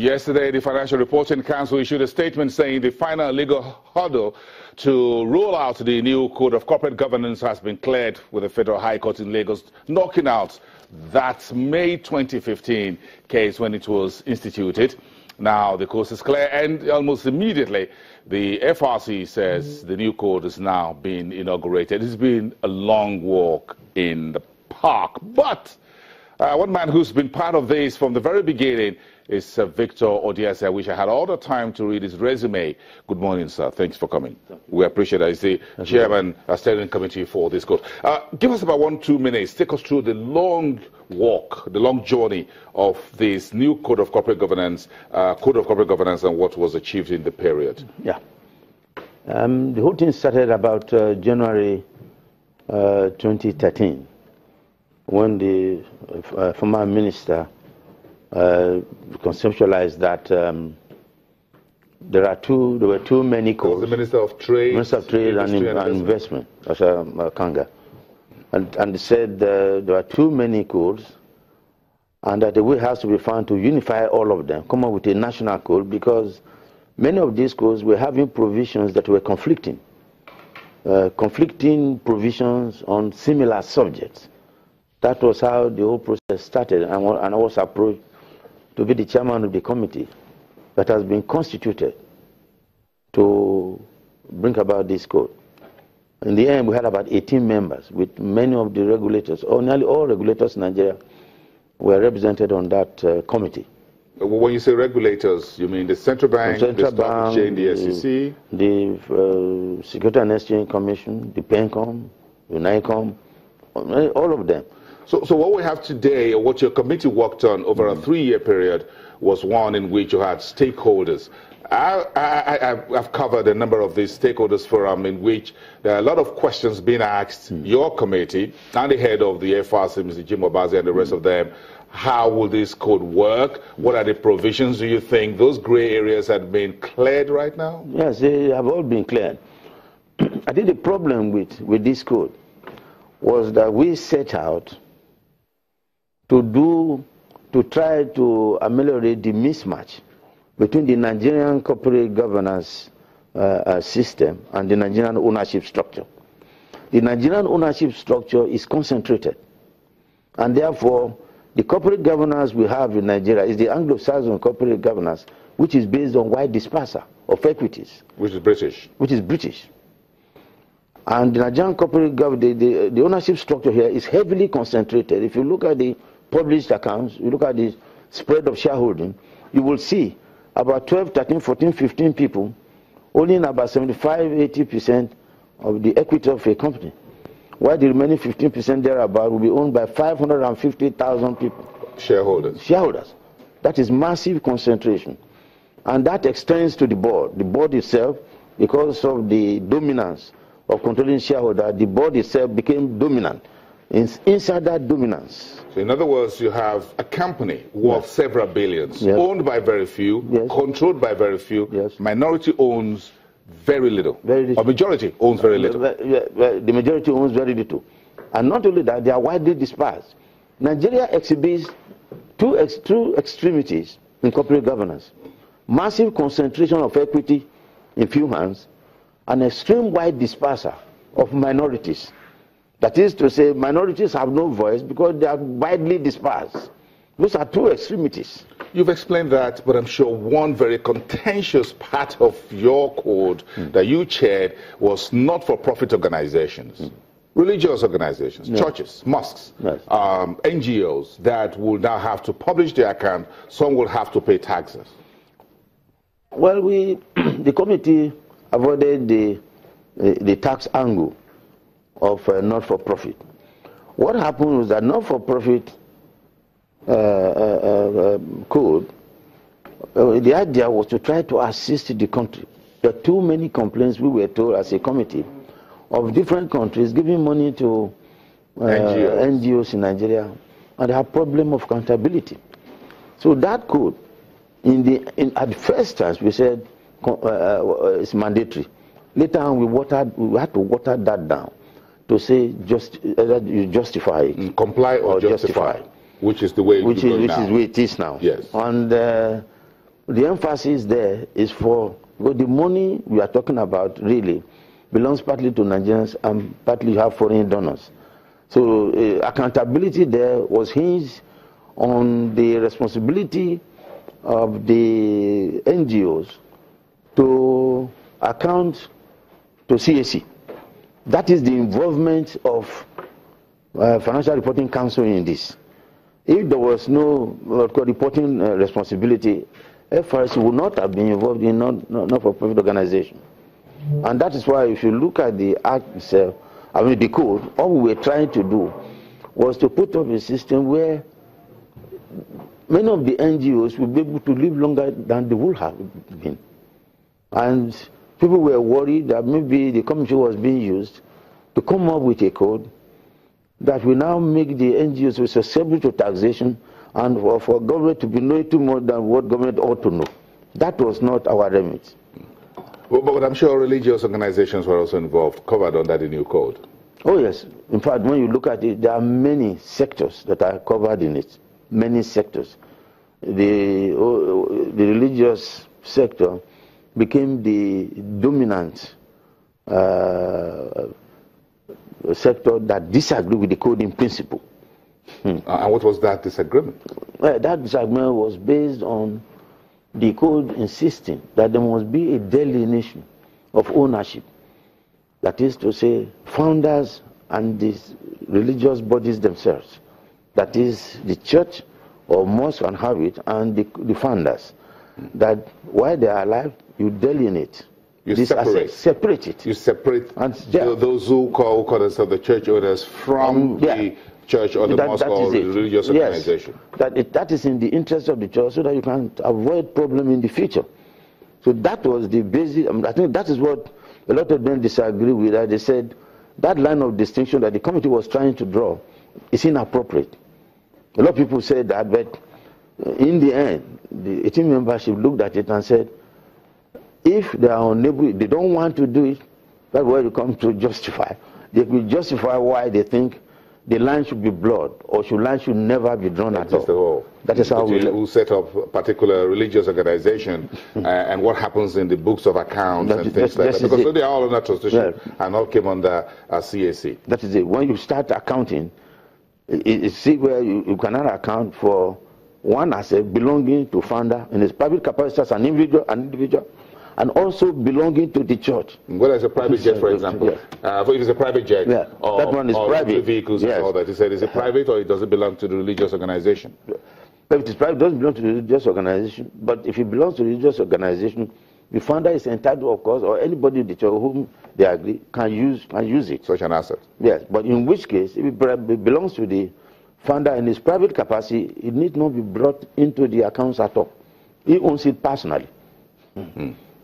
Yesterday, the Financial Reporting Council issued a statement saying the final legal hurdle to roll out the new Code of Corporate Governance has been cleared with the Federal High Court in Lagos, knocking out that May 2015 case when it was instituted. Now the coast is clear, and almost immediately the FRC says the new code is now being inaugurated. It's been a long walk in the park, but one man who's been part of this from the very beginning is Victor Odiase. I wish I had all the time to read his resume. Good morning, sir. Thanks for coming. We appreciate it. He's the chairman of steering committee for this court. Give us about 1-2 minutes. Take us through the long walk, the long journey of this new Code of Corporate Governance, and what was achieved in the period. Yeah. The whole thing started about January 2013, when the former minister conceptualized that there were too many codes. The Minister of Trade, and Investment, Kanga, and they said there were too many codes, and that the way has to be found to unify all of them, come up with a national code, because many of these codes were having provisions that were conflicting provisions on similar subjects. That was how the whole process started, and I was approached to be the chairman of the committee that has been constituted to bring about this code. In the end, we had about 18 members, with many of the regulators, or nearly all regulators in Nigeria were represented on that committee. When you say regulators, you mean the Central Bank, the Stock Exchange, the SEC? The Security and Exchange Commission, the PENCOM, the NICOM, all of them. So what we have today, or what your committee worked on over a 3-year period, was one in which you had stakeholders. I've covered a number of these stakeholders forum in which there are a lot of questions being asked your committee and the head of the FRC, Mr. Jim Obaze, and the rest of them. How will this code work? What are the provisions, do you think? Those gray areas have been cleared right now? Yes, they have all been cleared. I think the problem with this code was that we set out to try to ameliorate the mismatch between the Nigerian corporate governance system and the Nigerian ownership structure. The Nigerian ownership structure is concentrated, and therefore the corporate governance we have in Nigeria is the Anglo-Saxon corporate governance, which is based on wide dispersal of equities. Which is British. Which is British. And the Nigerian corporate governance, the ownership structure here is heavily concentrated. If you look at the published accounts, you look at the spread of shareholding, you will see about 12, 13, 14, 15 people owning about 75–80% of the equity of a company, while the remaining 15% thereabout will be owned by 550,000 people. Shareholders. That is massive concentration. And that extends to the board. The board itself, because of the dominance of controlling shareholder, the board itself became dominant. Inside that dominance. So in other words, you have a company worth several billions, owned by very few, controlled by very few, minority owns very little, or majority owns very little. The majority owns very little. And not only that, they are widely dispersed. Nigeria exhibits two extremities in corporate governance: massive concentration of equity in few hands, and extreme wide dispersal of minorities. That is to say, minorities have no voice because they are widely dispersed. Those are two extremities. You've explained that, but I'm sure one very contentious part of your code that you chaired was not-for-profit organizations, religious organizations, churches, mosques, NGOs that will now have to publish their account. Some will have to pay taxes. Well, the committee avoided the tax angle of not-for-profit. What happened was that not-for-profit code, the idea was to try to assist the country. There are too many complaints, we were told as a committee, of different countries giving money to NGOs in Nigeria, and they have problem of accountability. So that code, at first times we said it's mandatory. Later on we had to water that down to say you justify it. Comply or justify. Which is the way which is the way it is now. Yes. And the emphasis there is for, well, the money we are talking about really belongs partly to Nigerians and partly have foreign donors. So accountability there was hinged on the responsibility of the NGOs to account to CAC. That is the involvement of Financial Reporting Council in this. If there was no reporting responsibility, FRC would not have been involved in not-for-profit organization. And that is why if you look at the act itself, I mean the code, all we were trying to do was to put up a system where many of the NGOs will be able to live longer than they would have been. And people were worried that maybe the committee was being used to come up with a code that will now make the NGOs susceptible to taxation and for government to be knowing too much than what government ought to know. That was not our remit. Well, but I'm sure religious organizations were also involved, covered under the new code. Oh yes. In fact, when you look at it, there are many sectors that are covered in it. Many sectors. The religious sector became the dominant sector that disagreed with the code in principle. And what was that disagreement? That disagreement was based on the code insisting that there must be a delineation of ownership. That is to say, founders and these religious bodies themselves. That is the church or mosque and have it, and the founders. That while they are alive, you delineate. You separate it. You separate those who call themselves the church owners from the church or the mosque or the religious organization. That is in the interest of the church so that you can avoid problem in the future. So that was the basic. I think that is what a lot of them disagree with. That they said that line of distinction that the committee was trying to draw is inappropriate. A lot of people said that, but in the end, the 18 membership looked at it and said, if they are unable, they don't want to do it, that's where you come to justify. They will justify why they think the line should be blurred or the line should never be drawn at all. That is how we set up a particular religious organization and what happens in the books of accounts and things like that. Because they are all under transition and all came under CAC. That is it. When you start accounting, you see where you cannot account for one asset belonging to founder in his private capacity as an individual, and also belonging to the church. Whether it's a private jet, for example, if it's a private jet, or, that one is private. Vehicles and all that, he said, is it private or it doesn't belong to the religious organization? If it is private, it doesn't belong to the religious organization. But if it belongs to the religious organization, the founder is entitled, of course, or anybody in the church whom they agree can use it. Such an asset. Yes, but in which case, if it belongs to the founder in his private capacity, it need not be brought into the accounts at all. He owns it personally.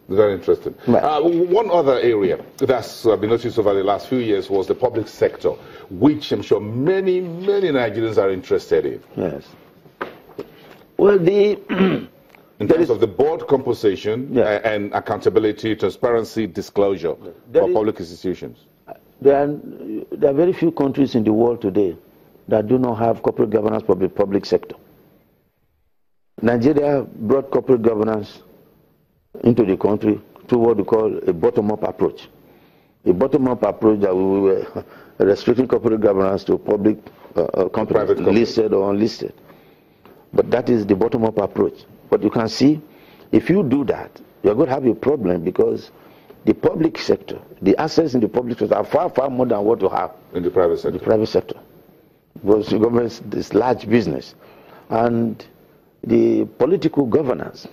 Very interesting. One other area that's been noticed over the last few years was the public sector, which I'm sure many Nigerians are interested in. Yes. Well, in terms of the board composition and accountability, transparency, disclosure for public institutions. There are very few countries in the world today that do not have corporate governance for the public sector. Nigeria brought corporate governance into the country through what we call a bottom-up approach. A bottom-up approach that we were restricting corporate governance to public companies, listed or unlisted. But that is the bottom-up approach. But you can see, if you do that, you're going to have a problem because the public sector, the assets in the public sector are far more than what you have in the private sector. The private sector. Because the government is large business. And the political governance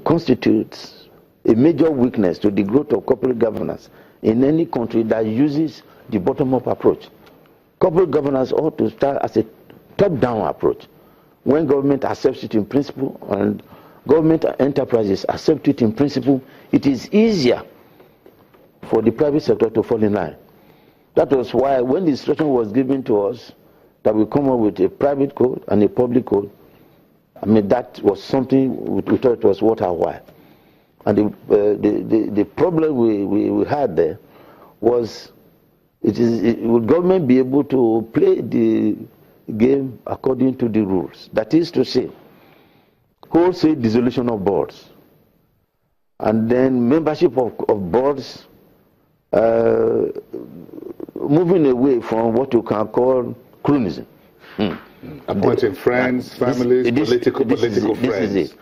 constitutes a major weakness to the growth of corporate governance in any country that uses the bottom-up approach. Corporate governance ought to start as a top-down approach. When government accepts it in principle and government enterprises accept it in principle, it is easier for the private sector to fall in line. That was why when the instruction was given to us that we come up with a private code and a public code, I mean, that was something we thought it was worth our while. And the problem we had there was, will government be able to play the game according to the rules? That is to say, wholesale dissolution of boards, and then membership of boards, moving away from what you can call cronyism. Appointing friends, families, political friends. This is it.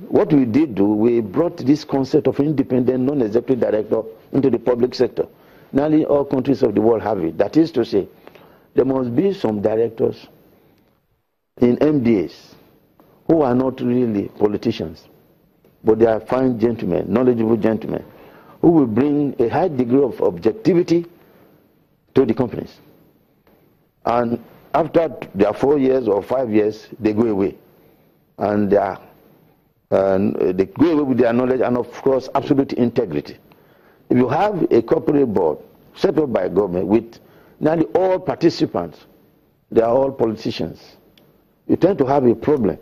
What we did do, we brought this concept of independent non-executive director into the public sector. Nearly all countries of the world have it. That is to say, there must be some directors in MDAs who are not really politicians, but they are fine gentlemen, knowledgeable gentlemen, who will bring a high degree of objectivity to the companies. And after their 4 years or 5 years, they go away. And they go away with their knowledge and, of course, absolute integrity. If you have a corporate board set up by government with nearly all participants, they are all politicians, you tend to have a problem.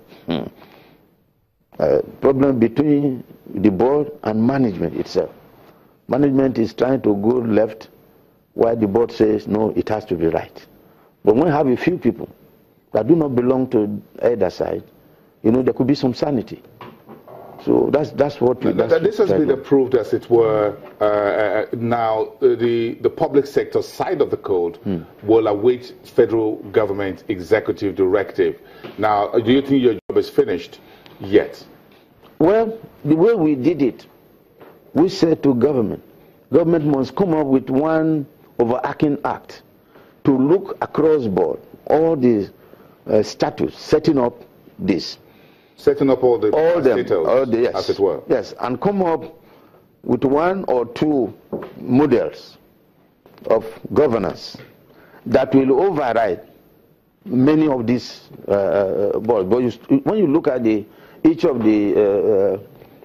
A problem between the board and management itself. Management is trying to go left, while the board says, no, it has to be right. But when you have a few people that do not belong to either side, you know, there could be some sanity. So that's what we... This has been approved, as it were. Now, the public sector side of the code will await federal government executive directive. Now, do you think your job is finished yet? Well, the way we did it, we said to government must come up with one overarching act to look across board, all the statutes, setting up this. Setting up all the details, yes, as it were. Yes, and come up with 1 or 2 models of governance that will override many of these boards. But when you look at each of the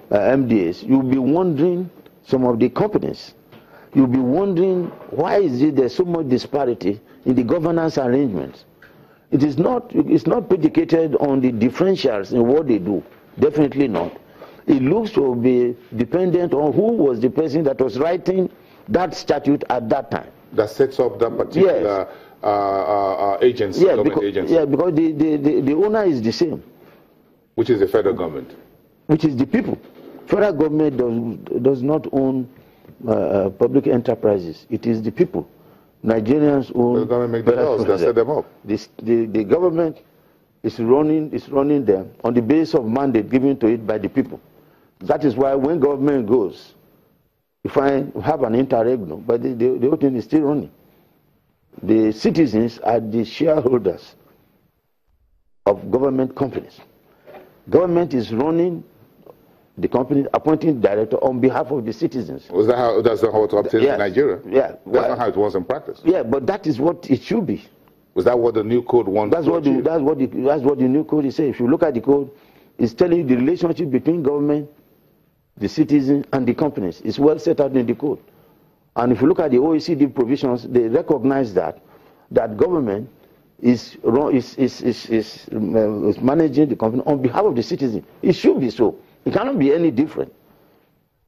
MDAs, you'll be wondering, some of the companies, you'll be wondering why is it there's so much disparity in the governance arrangements. It's not predicated on the differentials in what they do. Definitely not. It looks to be dependent on who was the person that was writing that statute at that time. That sets up that particular agency, government agency. Yeah, because the owner is the same. Which is the federal government. Which is the people. Federal government does not own public enterprises. It is the people. Nigerians own... The government make the laws that set them up. The government is running them on the basis of mandate given to it by the people. That is why when government goes, you have an interregnum, but the whole thing is still running. The citizens are the shareholders of government companies. Government is running the company, appointing director on behalf of the citizens. Was that how that's how it obtained in Nigeria? Yeah. That's not how it was in practice. Yeah, but that is what it should be. Was that what the new code wanted? That's what the new code is saying. If you look at the code, it's telling you the relationship between government, the citizen, and the companies. It's well set out in the code. And if you look at the OECD provisions, they recognize that government is managing the company on behalf of the citizen. It should be so. It cannot be any different.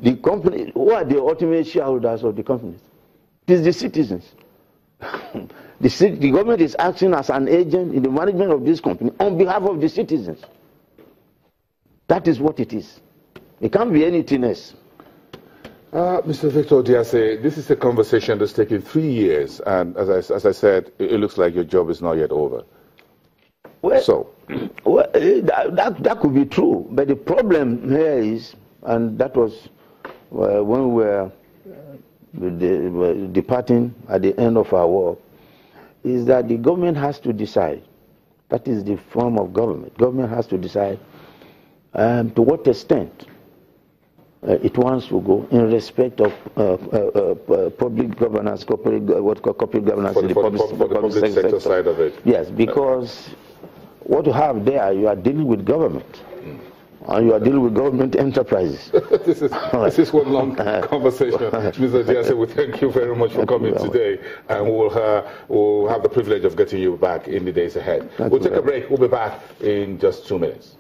The company, who are the ultimate shareholders of the companies? It is the citizens. The government is acting as an agent in the management of this company on behalf of the citizens. That is what it is. It can't be anything else. Mr. Victor Diase, this is a conversation that's taken 3 years, and as I said, it looks like your job is not yet over. Well, that could be true, but the problem here is, and that was when we were departing at the end of our work, is that the government has to decide. That is the form of government. Government has to decide to what extent it wants to go in respect of public governance, corporate governance in the public sector side of it. Yes, because what you have there, you are dealing with government. And you are dealing with government enterprises. This is one long conversation. Mr. Diase, we thank you very much for coming today, and we'll have the privilege of getting you back in the days ahead. We'll take a break. We'll be back in just 2 minutes.